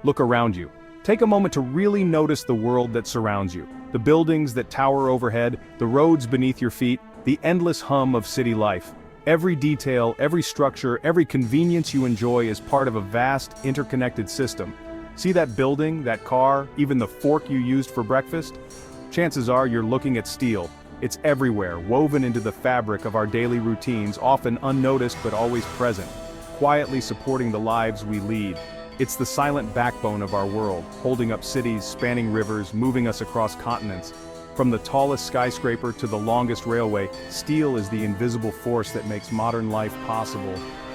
Look around you. Take a moment to really notice the world that surrounds you. The buildings that tower overhead, the roads beneath your feet, the endless hum of city life. Every detail, every structure, every convenience you enjoy is part of a vast, interconnected system. See that building, that car, even the fork you used for breakfast? Chances are you're looking at steel. It's everywhere, woven into the fabric of our daily routines, often unnoticed but always present, quietly supporting the lives we lead. It's the silent backbone of our world, holding up cities, spanning rivers, moving us across continents. From the tallest skyscraper to the longest railway, steel is the invisible force that makes modern life possible.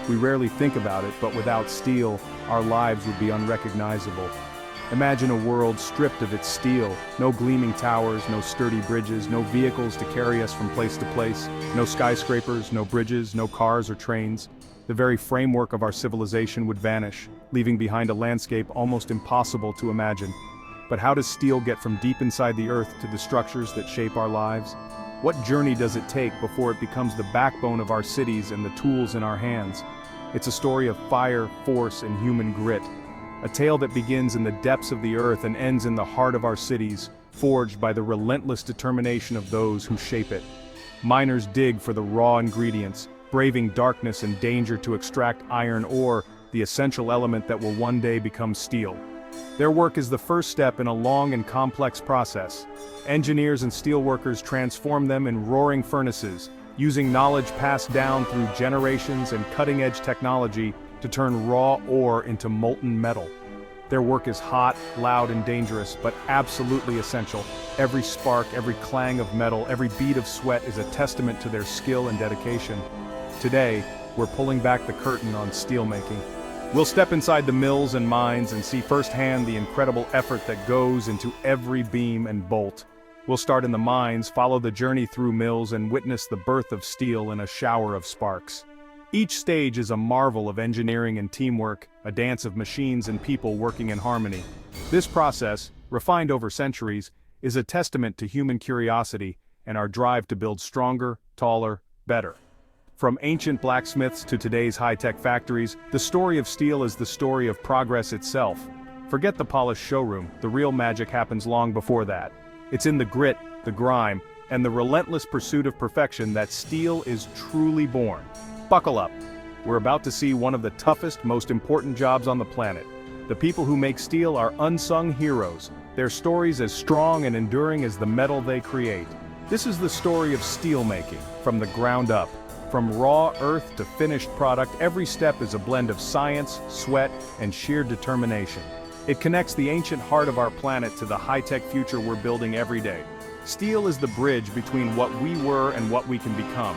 We rarely think about it, but without steel, our lives would be unrecognizable. Imagine a world stripped of its steel, no gleaming towers, no sturdy bridges, no vehicles to carry us from place to place, no skyscrapers, no bridges, no cars or trains. The very framework of our civilization would vanish, leaving behind a landscape almost impossible to imagine. But how does steel get from deep inside the earth to the structures that shape our lives? What journey does it take before it becomes the backbone of our cities and the tools in our hands? It's a story of fire, force, and human grit. A tale that begins in the depths of the earth and ends in the heart of our cities, forged by the relentless determination of those who shape it. Miners dig for the raw ingredients, braving darkness and danger to extract iron ore, the essential element that will one day become steel. Their work is the first step in a long and complex process. Engineers and steelworkers transform them in roaring furnaces, using knowledge passed down through generations and cutting-edge technology to turn raw ore into molten metal. Their work is hot, loud, and dangerous, but absolutely essential. Every spark, every clang of metal, every bead of sweat is a testament to their skill and dedication. Today, we're pulling back the curtain on steelmaking. We'll step inside the mills and mines and see firsthand the incredible effort that goes into every beam and bolt. We'll start in the mines, follow the journey through mills, and witness the birth of steel in a shower of sparks. Each stage is a marvel of engineering and teamwork, a dance of machines and people working in harmony. This process, refined over centuries, is a testament to human curiosity and our drive to build stronger, taller, better. From ancient blacksmiths to today's high-tech factories, the story of steel is the story of progress itself. Forget the polished showroom, the real magic happens long before that. It's in the grit, the grime, and the relentless pursuit of perfection that steel is truly born. Buckle up. We're about to see one of the toughest, most important jobs on the planet. The people who make steel are unsung heroes, their stories as strong and enduring as the metal they create. This is the story of steelmaking, from the ground up. From raw earth to finished product, every step is a blend of science, sweat, and sheer determination. It connects the ancient heart of our planet to the high-tech future we're building every day. Steel is the bridge between what we were and what we can become.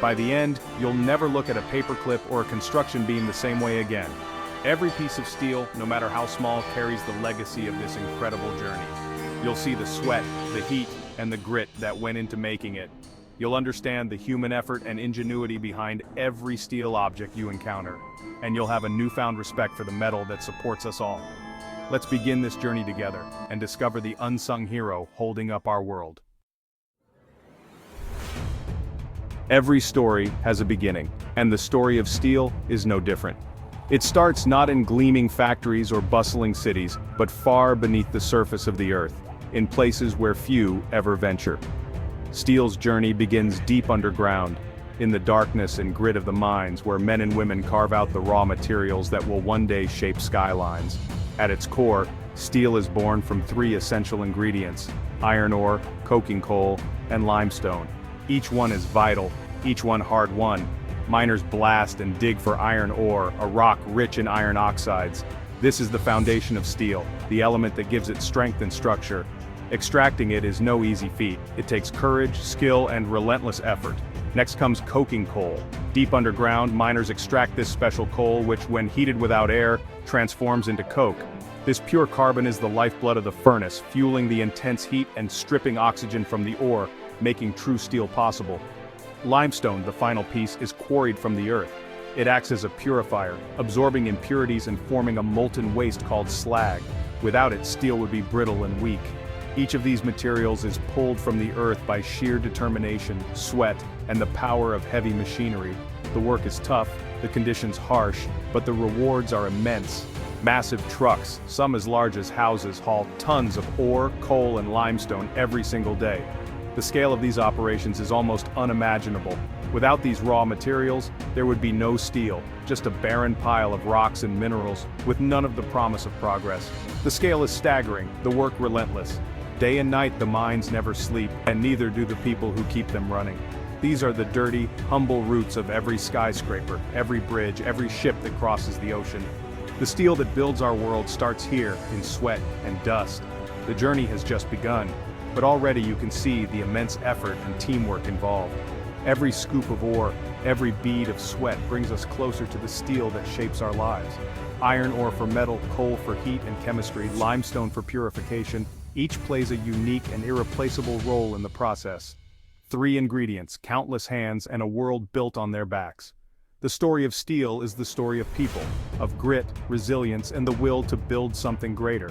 By the end, you'll never look at a paperclip or a construction beam the same way again. Every piece of steel, no matter how small, carries the legacy of this incredible journey. You'll see the sweat, the heat, and the grit that went into making it. You'll understand the human effort and ingenuity behind every steel object you encounter, and you'll have a newfound respect for the metal that supports us all. Let's begin this journey together and discover the unsung hero holding up our world. Every story has a beginning, and the story of steel is no different. It starts not in gleaming factories or bustling cities, but far beneath the surface of the earth, in places where few ever venture. Steel's journey begins deep underground, in the darkness and grit of the mines where men and women carve out the raw materials that will one day shape skylines. At its core, steel is born from three essential ingredients: iron ore, coking coal, and limestone. Each one is vital, each one hard-won. Miners blast and dig for iron ore, a rock rich in iron oxides. This is the foundation of steel, the element that gives it strength and structure. Extracting it is no easy feat. It takes courage, skill, and relentless effort. Next comes coking coal. Deep underground, miners extract this special coal which, when heated without air, transforms into coke. This pure carbon is the lifeblood of the furnace, fueling the intense heat and stripping oxygen from the ore, making true steel possible. Limestone, the final piece, is quarried from the earth. It acts as a purifier, absorbing impurities and forming a molten waste called slag. Without it, steel would be brittle and weak. Each of these materials is pulled from the earth by sheer determination, sweat, and the power of heavy machinery. The work is tough, the conditions harsh, but the rewards are immense. Massive trucks, some as large as houses, haul tons of ore, coal, and limestone every single day. The scale of these operations is almost unimaginable. Without these raw materials, there would be no steel, just a barren pile of rocks and minerals, with none of the promise of progress. The scale is staggering, the work relentless. Day and night the mines never sleep, and neither do the people who keep them running. These are the dirty, humble roots of every skyscraper, every bridge, every ship that crosses the ocean. The steel that builds our world starts here, in sweat and dust. The journey has just begun, but already you can see the immense effort and teamwork involved. Every scoop of ore, every bead of sweat brings us closer to the steel that shapes our lives. Iron ore for metal, coal for heat and chemistry, limestone for purification, each plays a unique and irreplaceable role in the process. 3 ingredients, countless hands, and a world built on their backs. The story of steel is the story of people, of grit, resilience, and the will to build something greater.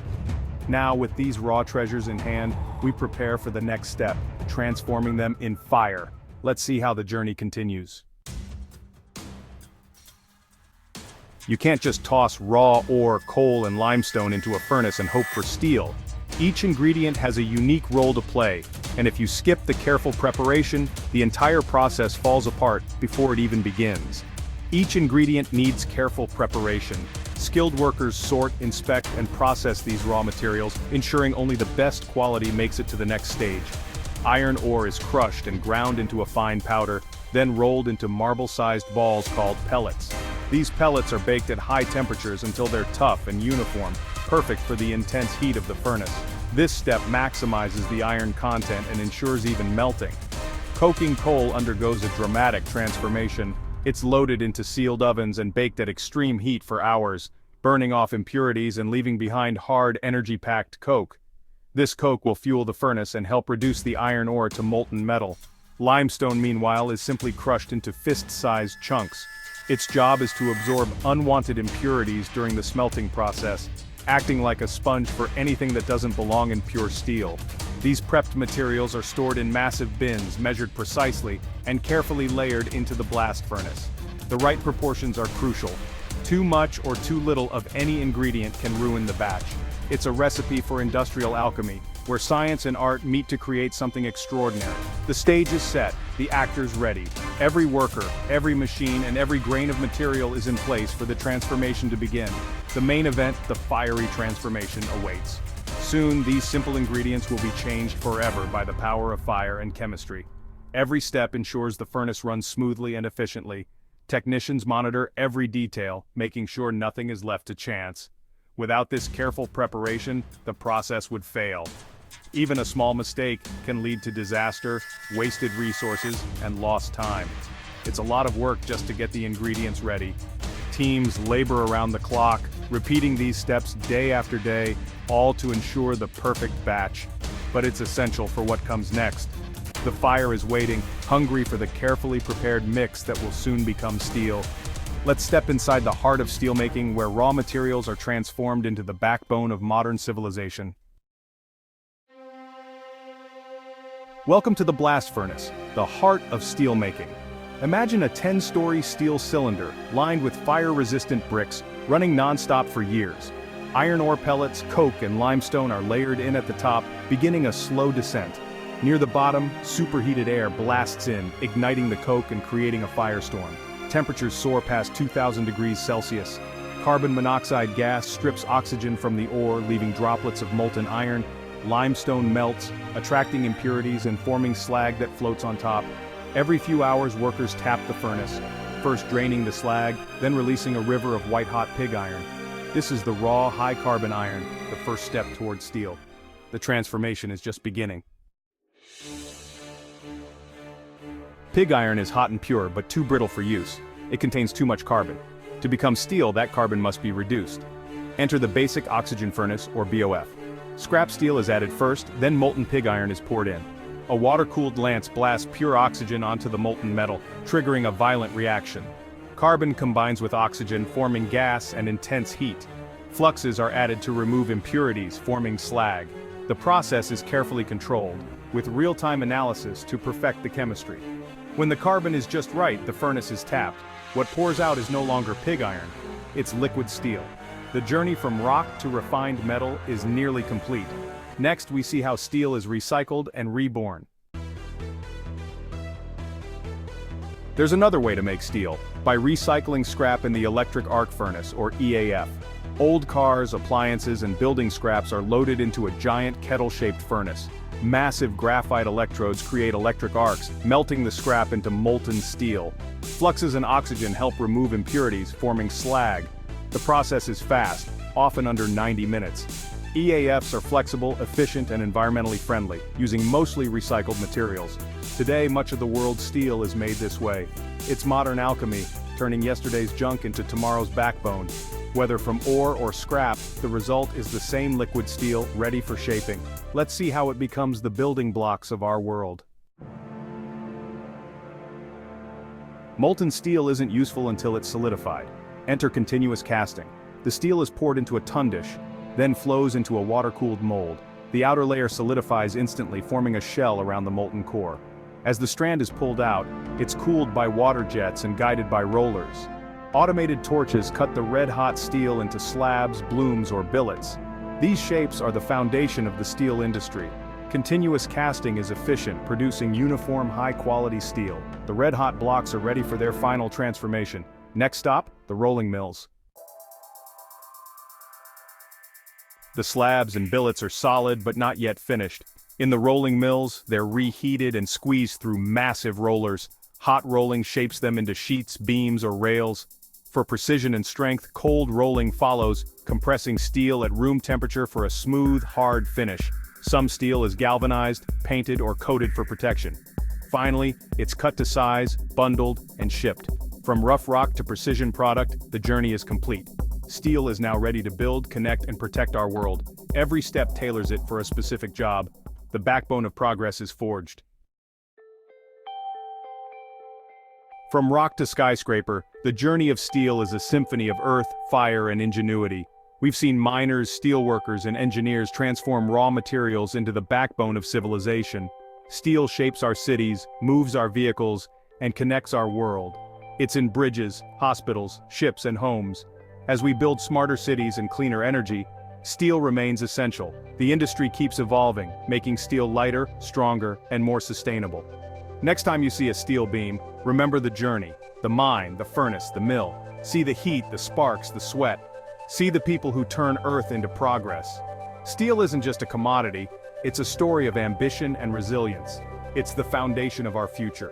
Now, with these raw treasures in hand, we prepare for the next step, transforming them in fire. Let's see how the journey continues. You can't just toss raw ore, coal, and limestone into a furnace and hope for steel. Each ingredient has a unique role to play, and if you skip the careful preparation, the entire process falls apart before it even begins. Each ingredient needs careful preparation. Skilled workers sort, inspect, and process these raw materials, ensuring only the best quality makes it to the next stage. Iron ore is crushed and ground into a fine powder, then rolled into marble-sized balls called pellets. These pellets are baked at high temperatures until they're tough and uniform, perfect for the intense heat of the furnace. This step maximizes the iron content and ensures even melting. Coking coal undergoes a dramatic transformation. It's loaded into sealed ovens and baked at extreme heat for hours, burning off impurities and leaving behind hard, energy-packed coke. This coke will fuel the furnace and help reduce the iron ore to molten metal. Limestone, meanwhile, is simply crushed into fist-sized chunks. Its job is to absorb unwanted impurities during the smelting process, acting like a sponge for anything that doesn't belong in pure steel. These prepped materials are stored in massive bins, measured precisely, and carefully layered into the blast furnace. The right proportions are crucial. Too much or too little of any ingredient can ruin the batch. It's a recipe for industrial alchemy, where science and art meet to create something extraordinary. The stage is set, the actors ready. Every worker, every machine, and every grain of material is in place for the transformation to begin. The main event, the fiery transformation, awaits. Soon, these simple ingredients will be changed forever by the power of fire and chemistry. Every step ensures the furnace runs smoothly and efficiently. Technicians monitor every detail, making sure nothing is left to chance. Without this careful preparation, the process would fail. Even a small mistake can lead to disaster, wasted resources, and lost time. It's a lot of work just to get the ingredients ready. Teams labor around the clock, repeating these steps day after day, all to ensure the perfect batch. But it's essential for what comes next. The fire is waiting, hungry for the carefully prepared mix that will soon become steel. Let's step inside the heart of steelmaking, where raw materials are transformed into the backbone of modern civilization. Welcome to the blast furnace, the heart of steelmaking. Imagine a 10-story steel cylinder, lined with fire-resistant bricks, running non-stop for years. Iron ore pellets, coke, and limestone are layered in at the top, beginning a slow descent. Near the bottom, superheated air blasts in, igniting the coke and creating a firestorm. Temperatures soar past 2,000 degrees Celsius. Carbon monoxide gas strips oxygen from the ore, leaving droplets of molten iron. Limestone melts, attracting impurities and forming slag that floats on top. Every few hours, workers tap the furnace, first draining the slag, then releasing a river of white-hot pig iron. This is the raw, high-carbon iron, the first step towards steel. The transformation is just beginning. Pig iron is hot and pure, but too brittle for use. It contains too much carbon. To become steel, that carbon must be reduced. Enter the basic oxygen furnace, or BOF. Scrap steel is added first, then molten pig iron is poured in. A water-cooled lance blasts pure oxygen onto the molten metal, triggering a violent reaction. Carbon combines with oxygen, forming gas and intense heat. Fluxes are added to remove impurities, forming slag. The process is carefully controlled, with real-time analysis to perfect the chemistry. When the carbon is just right, the furnace is tapped. What pours out is no longer pig iron, it's liquid steel. The journey from rock to refined metal is nearly complete. Next, we see how steel is recycled and reborn. There's another way to make steel, by recycling scrap in the electric arc furnace, or EAF. Old cars, appliances, and building scraps are loaded into a giant kettle-shaped furnace. Massive graphite electrodes create electric arcs, melting the scrap into molten steel. Fluxes and oxygen help remove impurities, forming slag. The process is fast, often under 90 minutes. EAFs are flexible, efficient, and environmentally friendly, using mostly recycled materials. Today, much of the world's steel is made this way. It's modern alchemy, turning yesterday's junk into tomorrow's backbone. Whether from ore or scrap, the result is the same liquid steel, ready for shaping. Let's see how it becomes the building blocks of our world. Molten steel isn't useful until it's solidified. Enter continuous casting. The steel is poured into a tundish, then flows into a water-cooled mold. The outer layer solidifies instantly, forming a shell around the molten core. As the strand is pulled out, it's cooled by water jets and guided by rollers. Automated torches cut the red-hot steel into slabs, blooms, or billets. These shapes are the foundation of the steel industry. Continuous casting is efficient, producing uniform, high-quality steel. The red-hot blocks are ready for their final transformation. Next stop, the rolling mills. The slabs and billets are solid but not yet finished. In the rolling mills, they're reheated and squeezed through massive rollers. Hot rolling shapes them into sheets, beams, or rails. For precision and strength, cold rolling follows, compressing steel at room temperature for a smooth, hard finish. Some steel is galvanized, painted, or coated for protection. Finally, it's cut to size, bundled, and shipped. From rough rock to precision product, the journey is complete. Steel is now ready to build, connect, and protect our world. Every step tailors it for a specific job. The backbone of progress is forged. From rock to skyscraper, the journey of steel is a symphony of earth, fire, and ingenuity. We've seen miners, steelworkers, and engineers transform raw materials into the backbone of civilization. Steel shapes our cities, moves our vehicles, and connects our world. It's in bridges, hospitals, ships, and homes. As we build smarter cities and cleaner energy, steel remains essential. The industry keeps evolving, making steel lighter, stronger, and more sustainable. Next time you see a steel beam, remember the journey, the mine, the furnace, the mill. See the heat, the sparks, the sweat. See the people who turn earth into progress. Steel isn't just a commodity, it's a story of ambition and resilience. It's the foundation of our future.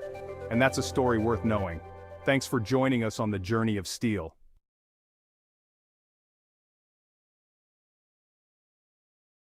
And that's a story worth knowing. Thanks for joining us on the journey of steel.